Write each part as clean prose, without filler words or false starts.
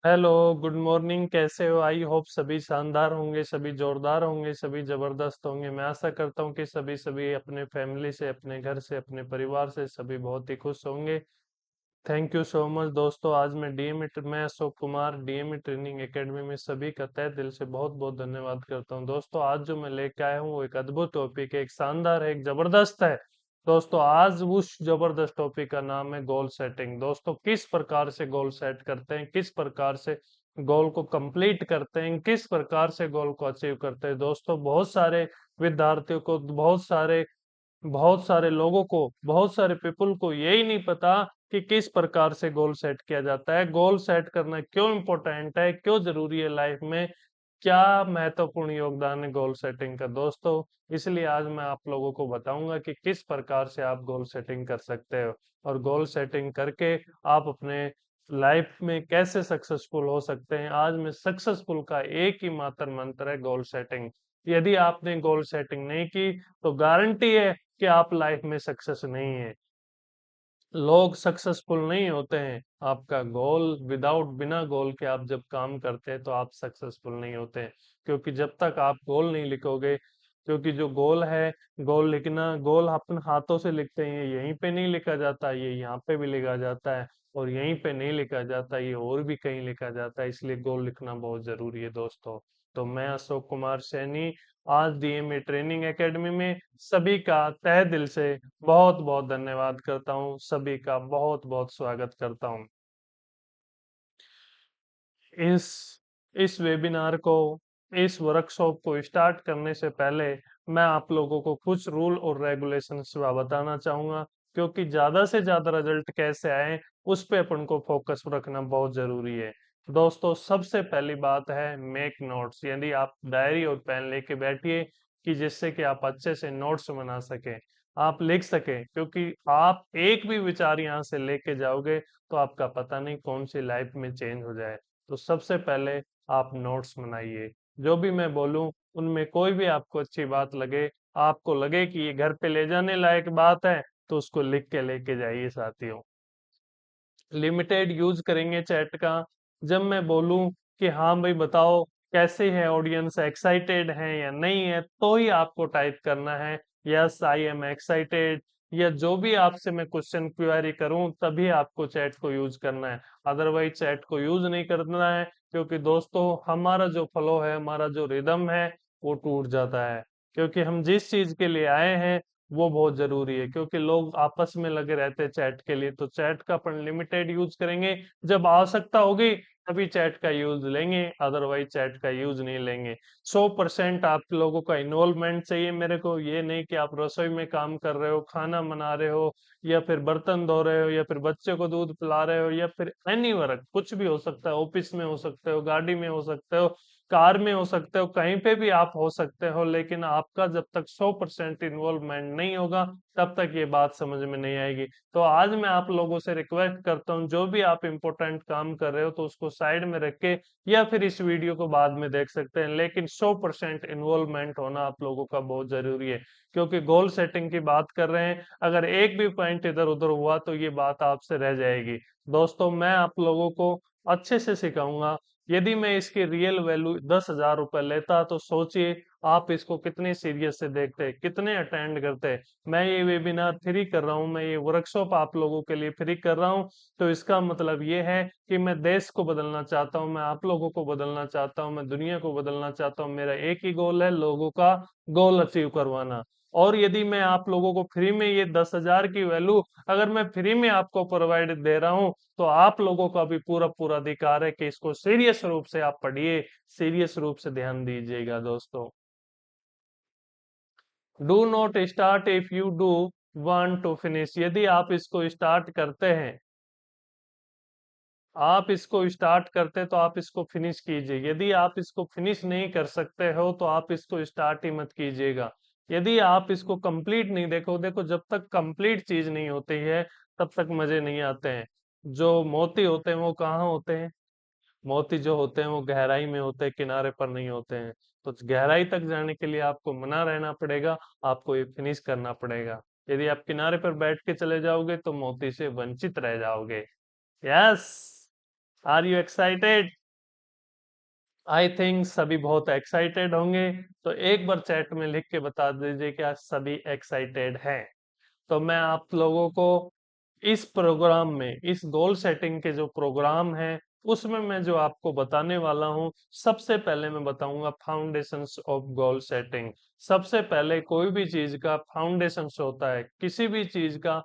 Hello, good morning. कैसे हो? I hope सभी शानदार होंगे, सभी जोरदार होंगे, सभी जबरदस्त होंगे। मैं आशा करता हूँ कि सभी सभी अपने फैमिली से, अपने घर से, अपने परिवार से सभी बहुत ही खुश होंगे। थैंक यू सो मच दोस्तों। आज मैं Ashok Kumar DME training academy में सभी का तहे दिल से बहुत बहुत धन्यवाद करता हूं। दोस्तों, आज जो मैं लेके आया हूँ वो एक अद्भुत टॉपिक है, एक शानदार है, एक जबरदस्त है। दोस्तों, आज उस जबरदस्त टॉपिक का नाम है गोल सेटिंग। दोस्तों, किस प्रकार से गोल सेट करते हैं, किस प्रकार से गोल को कंप्लीट करते हैं, किस प्रकार से गोल को अचीव करते हैं। दोस्तों, बहुत सारे विद्यार्थियों को, बहुत सारे लोगों को, बहुत सारे पीपल को यही नहीं पता कि किस प्रकार से गोल सेट किया जाता है। गोल सेट करना क्यों इम्पोर्टेंट है, क्यों जरूरी है लाइफ में, क्या महत्वपूर्ण योगदान है गोल सेटिंग का। दोस्तों, इसलिए आज मैं आप लोगों को बताऊंगा कि किस प्रकार से आप गोल सेटिंग कर सकते हो, और गोल सेटिंग करके आप अपने लाइफ में कैसे सक्सेसफुल हो सकते हैं। आज में सक्सेसफुल का एक ही मात्र मंत्र है, गोल सेटिंग। यदि आपने गोल सेटिंग नहीं की तो गारंटी है कि आप लाइफ में सक्सेस नहीं है। लोग सक्सेसफुल नहीं होते हैं। आपका गोल, बिना गोल के आप जब काम करते हैं तो आप सक्सेसफुल नहीं होते हैं। क्योंकि जब तक आप गोल नहीं लिखोगे, क्योंकि जो गोल है, गोल लिखना, गोल अपन हाथों से लिखते हैं, ये यहीं पे नहीं लिखा जाता, ये यहाँ पे भी लिखा जाता है, और यहीं पे नहीं लिखा जाता, ये और भी कहीं लिखा जाता है। इसलिए गोल लिखना बहुत जरूरी है दोस्तों। तो मैं अशोक कुमार सैनी आज डीएमए ट्रेनिंग एकेडमी में सभी का तहे दिल से बहुत बहुत धन्यवाद करता हूँ, सभी का बहुत बहुत स्वागत करता हूँ। इस इस वेबिनार को, इस वर्कशॉप को स्टार्ट करने से पहले मैं आप लोगों को कुछ रूल और रेगुलेशंस बताना चाहूंगा, क्योंकि ज्यादा से ज्यादा रिजल्ट कैसे आए उस पे अपन को फोकस रखना बहुत जरूरी है। दोस्तों, सबसे पहली बात है मेक नोट्स। यदि आप डायरी और पेन लेके बैठिए कि जिससे कि आप अच्छे से नोट्स बना सके, आप लिख सके, क्योंकि आप एक भी विचार यहाँ से लेके जाओगे तो आपका पता नहीं कौन सी लाइफ में चेंज हो जाए। तो सबसे पहले आप नोट्स बनाइए। जो भी मैं बोलूं उनमें कोई भी आपको अच्छी बात लगे, आपको लगे कि ये घर पे ले जाने लायक बात है, तो उसको लिख के लेके जाइए साथियों। लिमिटेड यूज करेंगे चैट का। जब मैं बोलूं कि हाँ भाई बताओ कैसे है ऑडियंस, एक्साइटेड है या नहीं है, तो ही आपको टाइप करना है यस आई एम एक्साइटेड, या जो भी आपसे मैं क्वेश्चन क्वेरी करूं तभी आपको चैट को यूज करना है। अदरवाइज चैट को यूज नहीं करना है, क्योंकि दोस्तों हमारा जो फ्लो है, हमारा जो रिदम है, वो टूट जाता है। क्योंकि हम जिस चीज के लिए आए हैं वो बहुत जरूरी है। क्योंकि लोग आपस में लगे रहते हैं चैट के लिए, तो चैट का अपन लिमिटेड यूज करेंगे। जब आवश्यकता होगी तभी चैट का यूज लेंगे, अदरवाइज चैट का यूज नहीं लेंगे। 100% आप लोगों का इन्वॉल्वमेंट चाहिए मेरे को। ये नहीं कि आप रसोई में काम कर रहे हो, खाना बना रहे हो, या फिर बर्तन धो रहे हो, या फिर बच्चे को दूध पिला रहे हो, या फिर एनी वर्क, कुछ भी हो सकता है। ऑफिस में हो सकते हो, गाड़ी में हो सकते हो, कार में हो सकते हो, कहीं पे भी आप हो सकते हो। लेकिन आपका जब तक 100% इन्वॉल्वमेंट नहीं होगा तब तक ये बात समझ में नहीं आएगी। तो आज मैं आप लोगों से रिक्वेस्ट करता हूँ, जो भी आप इम्पोर्टेंट काम कर रहे हो तो उसको साइड में रख के, या फिर इस वीडियो को बाद में देख सकते हैं, लेकिन 100% इन्वॉल्वमेंट होना आप लोगों का बहुत जरूरी है। क्योंकि गोल सेटिंग की बात कर रहे हैं, अगर एक भी पॉइंट इधर उधर हुआ तो ये बात आपसे रह जाएगी। दोस्तों, मैं आप लोगों को अच्छे से सिखाऊंगा। यदि मैं इसकी रियल वैल्यू 10,000 रुपए लेता तो सोचिए आप इसको कितने सीरियस से देखते, कितने अटेंड करते। मैं ये वेबिनार फ्री कर रहा हूँ, मैं ये वर्कशॉप आप लोगों के लिए फ्री कर रहा हूँ। तो इसका मतलब ये है कि मैं देश को बदलना चाहता हूँ, मैं आप लोगों को बदलना चाहता हूँ, मैं दुनिया को बदलना चाहता हूँ। मेरा एक ही गोल है, लोगों का गोल अचीव करवाना। और यदि मैं आप लोगों को फ्री में ये 10,000 की वैल्यू, अगर मैं फ्री में आपको प्रोवाइड दे रहा हूँ, तो आप लोगों का भी पूरा पूरा अधिकार है कि इसको सीरियस रूप से आप पढ़िए, सीरियस रूप से ध्यान दीजिएगा। दोस्तों, do not start if you do want to finish. यदि आप इसको स्टार्ट करते हैं, आप इसको स्टार्ट करते तो आप इसको फिनिश कीजिए। यदि आप इसको फिनिश नहीं कर सकते हो तो आप इसको स्टार्ट ही मत कीजिएगा। यदि आप इसको कंप्लीट नहीं, देखो देखो, जब तक कंप्लीट चीज नहीं होती है तब तक मजे नहीं आते हैं। जो मोती होते हैं वो कहाँ होते हैं? मोती जो होते हैं वो गहराई में होते हैं, किनारे पर नहीं होते हैं। तो गहराई तक जाने के लिए आपको मना रहना पड़ेगा, आपको ये फिनिश करना पड़ेगा। यदि आप किनारे पर बैठ के चले जाओगे तो मोती से वंचित रह जाओगे। Yes. Are you excited? I think सभी बहुत एक्साइटेड होंगे। तो एक बार चैट में लिख के बता दीजिए कि आज सभी एक्साइटेड हैं। तो मैं आप लोगों को इस प्रोग्राम में, इस गोल सेटिंग के जो प्रोग्राम है, उसमें मैं जो आपको बताने वाला हूँ, सबसे पहले मैं बताऊंगा फाउंडेशंस ऑफ गोल सेटिंग। सबसे पहले कोई भी चीज का फाउंडेशंस होता है, किसी भी चीज का,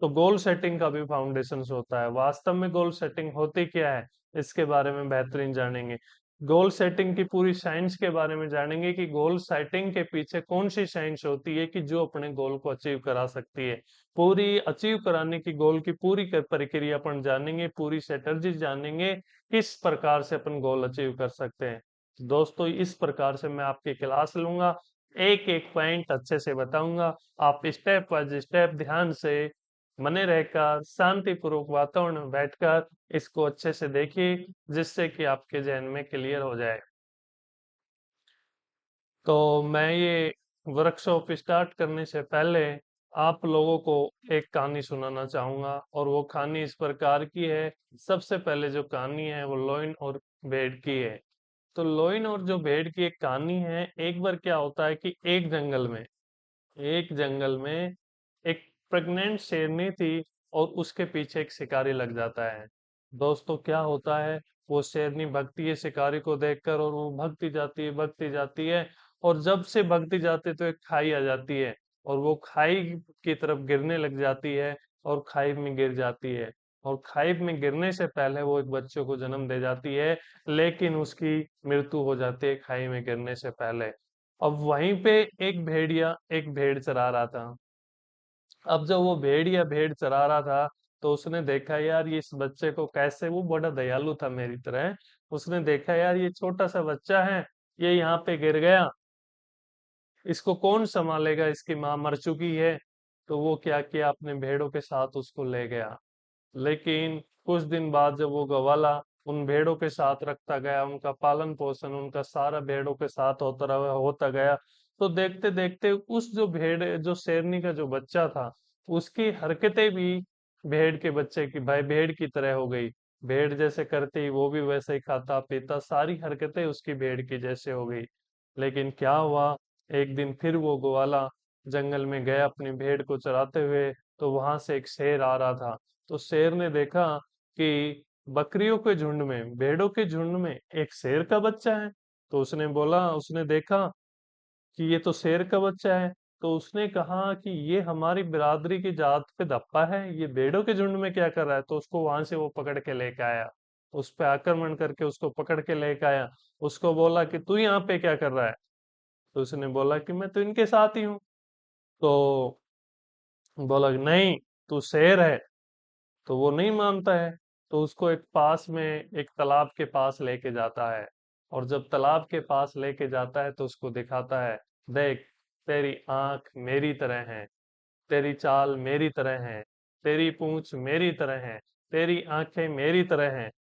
तो गोल सेटिंग का भी फाउंडेशंस होता है। वास्तव में गोल सेटिंग होती क्या है, इसके बारे में बेहतरीन जानेंगे। गोल सेटिंग की पूरी साइंस के बारे में जानेंगे कि गोल सेटिंग के पीछे कौन सी साइंस होती है कि जो अपने गोल को अचीव करा सकती है। पूरी अचीव कराने की गोल की पूरी प्रक्रिया अपन जानेंगे, पूरी स्ट्रेटजी जानेंगे, किस प्रकार से अपन गोल अचीव कर सकते हैं। तो दोस्तों, इस प्रकार से मैं आपकी क्लास लूंगा, एक एक पॉइंट अच्छे से बताऊंगा। आप स्टेप बाय स्टेप ध्यान से मने रहकर शांतिपूर्वक वातावरण में बैठकर इसको अच्छे से देखिए, जिससे कि आपके जहन में क्लियर हो जाए। तो मैं ये वर्कशॉप स्टार्ट करने से पहले आप लोगों को एक कहानी सुनाना चाहूंगा, और वो कहानी इस प्रकार की है। सबसे पहले जो कहानी है वो लोइन और भेड़ की है। तो लोइन और जो भेड़ की एक कहानी है, एक बार क्या होता है कि एक जंगल में एक प्रेग्नेंट शेरनी थी, और उसके पीछे एक शिकारी लग जाता है। दोस्तों, क्या होता है, वो शेरनी भगती है शिकारी को देखकर, और वो भगती जाती है, और जब से भगती जाती है तो एक खाई आ जाती है, और वो खाई की तरफ गिरने लग जाती है, और खाई में गिर जाती है। और खाई में गिरने से पहले वो एक बच्चे को जन्म दे जाती है, लेकिन उसकी मृत्यु हो जाती है खाई में गिरने से पहले। अब वहीं पे एक भेड़ चरा रहा था। अब जब वो भेड़िया भेड़ चरा रहा था, तो उसने देखा यार ये इस बच्चे को कैसे, वो बड़ा दयालु था मेरी तरह, उसने देखा यार ये छोटा सा बच्चा है, ये यहाँ पे गिर गया, इसको कौन संभालेगा, इसकी माँ मर चुकी है। तो वो क्या किया, अपने भेड़ों के साथ उसको ले गया। लेकिन कुछ दिन बाद जब वो गवाला उन भेड़ों के साथ रखता गया, उनका पालन पोषण उनका सारा भेड़ों के साथ होता गया, तो देखते देखते उस जो शेरनी का जो बच्चा था, उसकी हरकतें भी भेड़ के बच्चे की, भाई भेड़ की तरह हो गई। भेड़ जैसे करती वो भी वैसे ही खाता पीता, सारी हरकतें उसकी भेड़ की जैसे हो गई। लेकिन क्या हुआ, एक दिन फिर वो ग्वाला जंगल में गया अपनी भेड़ को चराते हुए, तो वहां से एक शेर आ रहा था। तो शेर ने देखा कि बकरियों के झुंड में, भेड़ों के झुंड में एक शेर का बच्चा है। तो उसने देखा कि ये तो शेर का बच्चा है। तो उसने कहा कि ये हमारी बिरादरी की जात पे धप्पा है, ये भेड़ों के झुंड में क्या कर रहा है। तो उसको वहां से वो पकड़ के लेके आया, उस पे आक्रमण करके उसको पकड़ के लेके आया। उसको बोला कि तू यहाँ पे क्या कर रहा है। तो उसने बोला कि मैं तो इनके साथ ही हूँ। तो बोला कि नहीं, तू शेर है। तो वो नहीं मानता है। तो उसको एक तालाब के पास लेके जाता है, और जब तालाब के पास लेके जाता है तो उसको दिखाता है, देख, तेरी आंख मेरी तरह है, तेरी चाल मेरी तरह है, तेरी पूंछ मेरी तरह है, तेरी आंखें मेरी तरह हैं।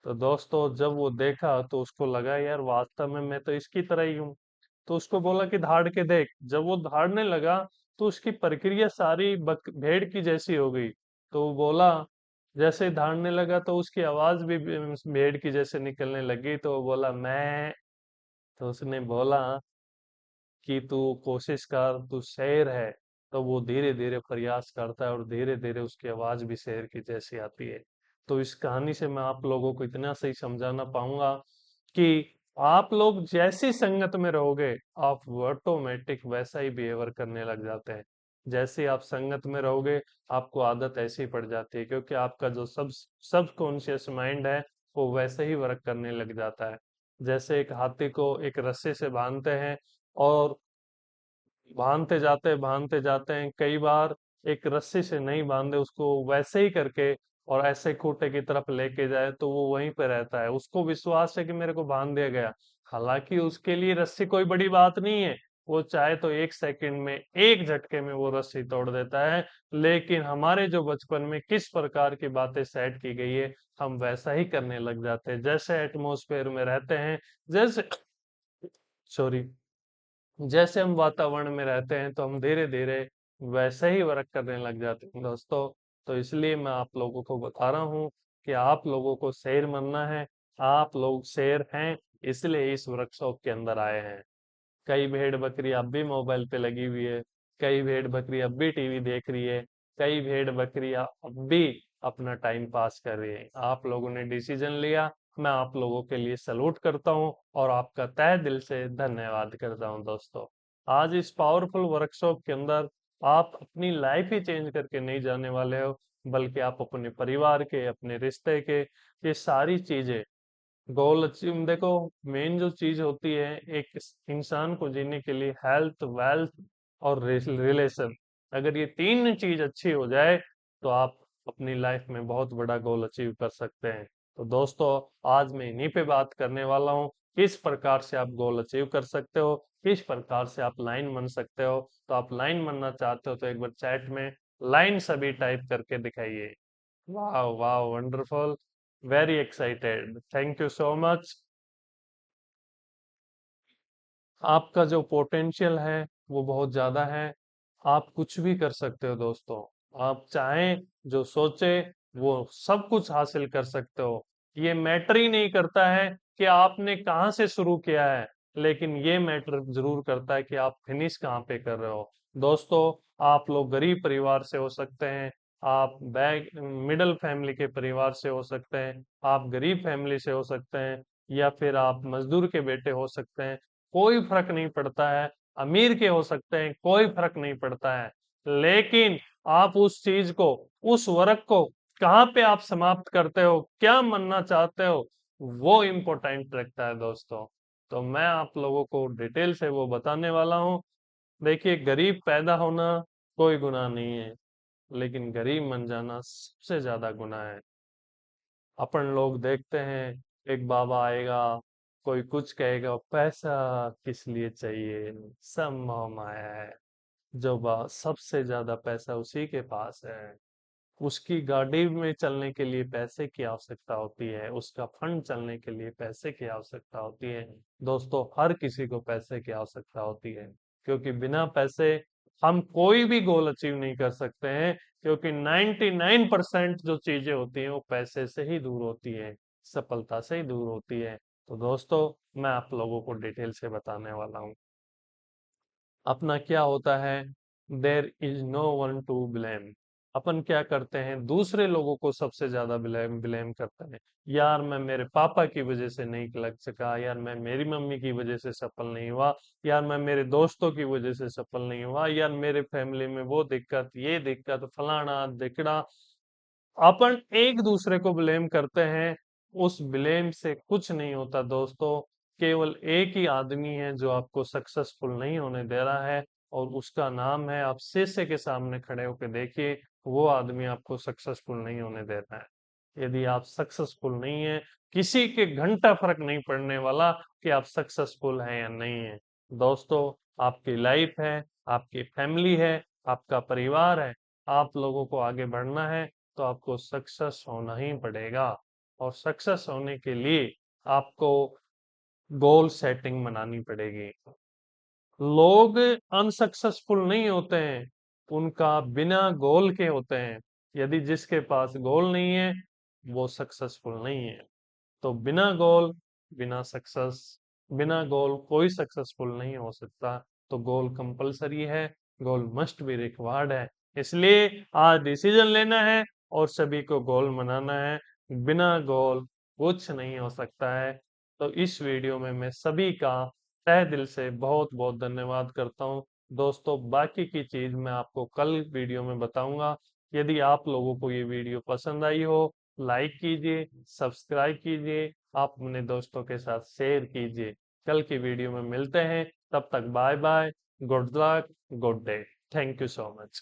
तो दोस्तों, जब वो देखा तो उसको लगा यार वास्तव में मैं तो इसकी तरह ही हूँ। तो उसको बोला कि धाड़ के देख। जब वो धाड़ने लगा, तो उसकी प्रक्रिया सारी भेड़ की जैसी हो गई। तो वो बोला, जैसे ही धाड़ने लगा तो उसकी आवाज भी भेड़ की जैसे निकलने लगी। तो वो बोला मैं। तो उसने बोला कि तू कोशिश कर, तू शेर है। तो वो धीरे धीरे प्रयास करता है, और धीरे धीरे उसकी आवाज भी शेर की जैसी आती है। तो इस कहानी से मैं आप लोगों को इतना सही समझाना पाऊंगा कि आप लोग जैसी संगत में रहोगे, आप ऑटोमेटिक वैसा ही बिहेवियर करने लग जाते हैं। जैसे आप संगत में रहोगे, आपको आदत ऐसी ही पड़ जाती है, क्योंकि आपका जो सब कॉन्शियस माइंड है, वो वैसे ही वर्क करने लग जाता है। जैसे एक हाथी को एक रस्से से बांधते हैं, और बांधते जाते हैं, कई बार एक रस्सी से नहीं बांधे उसको वैसे ही करके, और ऐसे खूंटे की तरफ लेके जाए तो वो वहीं पे रहता है, उसको विश्वास है कि मेरे को बांध दिया गया। हालांकि उसके लिए रस्सी कोई बड़ी बात नहीं है, वो चाहे तो एक सेकंड में, एक झटके में वो रस्सी तोड़ देता है। लेकिन हमारे जो बचपन में किस प्रकार की बातें सेट की गई है, हम वैसा ही करने लग जाते हैं। जैसे एटमॉस्फेयर में रहते हैं, जैसे सॉरी जैसे हम वातावरण में रहते हैं, तो हम धीरे धीरे वैसे ही वर्क करने लग जाते हैं दोस्तों। तो इसलिए मैं आप लोगों को बता रहा हूँ कि आप लोगों को शेर बनना है। आप लोग शेर हैं, इसलिए इस वर्कशॉप के अंदर आए हैं। कई भेड़ बकरी अब भी मोबाइल पे लगी हुई है, कई भेड़ बकरी अब भी टीवी देख रही है, कई भेड़ बकरी अब भी अपना टाइम पास कर रही है। आप लोगों ने डिसीजन लिया, मैं आप लोगों के लिए सलूट करता हूं और आपका तहे दिल से धन्यवाद करता हूं दोस्तों। आज इस पावरफुल वर्कशॉप के अंदर आप अपनी लाइफ ही चेंज करके नहीं जाने वाले हो, बल्कि आप अपने परिवार के, अपने रिश्ते के, ये सारी चीजें गोल अचीव देखो। मेन जो चीज होती है एक इंसान को जीने के लिए, हेल्थ, वेल्थ और रिलेशन, अगर ये तीन चीज अच्छी हो जाए तो आप अपनी लाइफ में बहुत बड़ा गोल अचीव कर सकते हैं। तो दोस्तों, आज मैं इन्हीं पे बात करने वाला हूँ, किस प्रकार से आप गोल अचीव कर सकते हो, किस प्रकार से आप लाइन बन सकते हो। तो आप लाइन बनना चाहते हो तो एक बार चैट में लाइन सभी टाइप करके दिखाइए। वाह वाह, wonderful, very excited, thank you so much. आपका जो पोटेंशियल है वो बहुत ज्यादा है, आप कुछ भी कर सकते हो दोस्तों। आप चाहें, जो सोचे वो सब कुछ हासिल कर सकते हो। ये मैटर ही नहीं करता है कि आपने कहाँ से शुरू किया है, लेकिन ये मैटर जरूर करता है कि आप फिनिश कहाँ पे कर रहे हो। दोस्तों, आप लोग गरीब परिवार से हो सकते हैं, आप बैग मिडिल फैमिली के परिवार से हो सकते हैं, आप गरीब फैमिली से हो सकते हैं, या फिर आप मजदूर के बेटे हो सकते हैं, कोई फर्क नहीं पड़ता है। अमीर के हो सकते हैं, कोई फर्क नहीं पड़ता है। लेकिन आप उस चीज को, उस वर्क को कहाँ पे आप समाप्त करते हो, क्या बनना चाहते हो, वो इम्पोर्टेंट रखता है दोस्तों। तो मैं आप लोगों को डिटेल से वो बताने वाला हूँ। देखिए, गरीब पैदा होना कोई गुनाह नहीं है, लेकिन गरीब बन जाना सबसे ज्यादा गुनाह है। अपन लोग देखते हैं, एक बाबा आएगा, कोई कुछ कहेगा, पैसा किस लिए चाहिए, सब मोह माया है। जो सबसे ज्यादा पैसा उसी के पास है, उसकी गाड़ी में चलने के लिए पैसे की आवश्यकता होती है, उसका फंड चलने के लिए पैसे की आवश्यकता होती है। दोस्तों, हर किसी को पैसे की आवश्यकता होती है, क्योंकि बिना पैसे हम कोई भी गोल अचीव नहीं कर सकते हैं। क्योंकि 99% जो चीजें होती हैं वो पैसे से ही दूर होती है, सफलता से ही दूर होती है। तो दोस्तों, मैं आप लोगों को डिटेल से बताने वाला हूँ। अपना क्या होता है, there is no one to blame. अपन क्या करते हैं, दूसरे लोगों को सबसे ज्यादा ब्लेम ब्लेम करते हैं। यार मैं मेरे पापा की वजह से नहीं लग सका, यार मैं मेरी मम्मी की वजह से सफल नहीं हुआ, यार मैं मेरे दोस्तों की वजह से सफल नहीं हुआ, यार मेरे फैमिली में वो दिक्कत, ये दिक्कत, फलाना दिकड़ा। अपन एक दूसरे को ब्लेम करते हैं, उस ब्लेम से कुछ नहीं होता दोस्तों। केवल एक ही आदमी है जो आपको सक्सेसफुल नहीं होने दे रहा है, और उसका नाम है, आप शीशे के सामने खड़े होकर देखिए, वो आदमी आपको सक्सेसफुल नहीं होने दे रहा है। यदि आप सक्सेसफुल नहीं है, किसी के घंटा फर्क नहीं पड़ने वाला कि आप सक्सेसफुल हैं या नहीं है। दोस्तों, आपकी लाइफ है, आपकी फैमिली है, आपका परिवार है, आप लोगों को आगे बढ़ना है, तो आपको सक्सेस होना ही पड़ेगा। और सक्सेस होने के लिए आपको गोल सेटिंग बनानी पड़ेगी। लोग अनसक्सेसफुल नहीं होते हैं, उनका बिना गोल के होते हैं। यदि जिसके पास गोल नहीं है, वो सक्सेसफुल नहीं है। तो बिना गोल, बिना सक्सेस, बिना गोल कोई सक्सेसफुल नहीं हो सकता। तो गोल कंपलसरी है, गोल मस्ट बी रिक्वायर्ड है। इसलिए आज डिसीजन लेना है और सभी को गोल बनाना है। बिना गोल कुछ नहीं हो सकता है। तो इस वीडियो में मैं सभी का तहे दिल से बहुत बहुत धन्यवाद करता हूँ। दोस्तों, बाकी की चीज मैं आपको कल वीडियो में बताऊंगा। यदि आप लोगों को ये वीडियो पसंद आई हो, लाइक कीजिए, सब्सक्राइब कीजिए, आप अपने दोस्तों के साथ शेयर कीजिए। कल की वीडियो में मिलते हैं, तब तक bye bye, good luck, good day, thank you so much.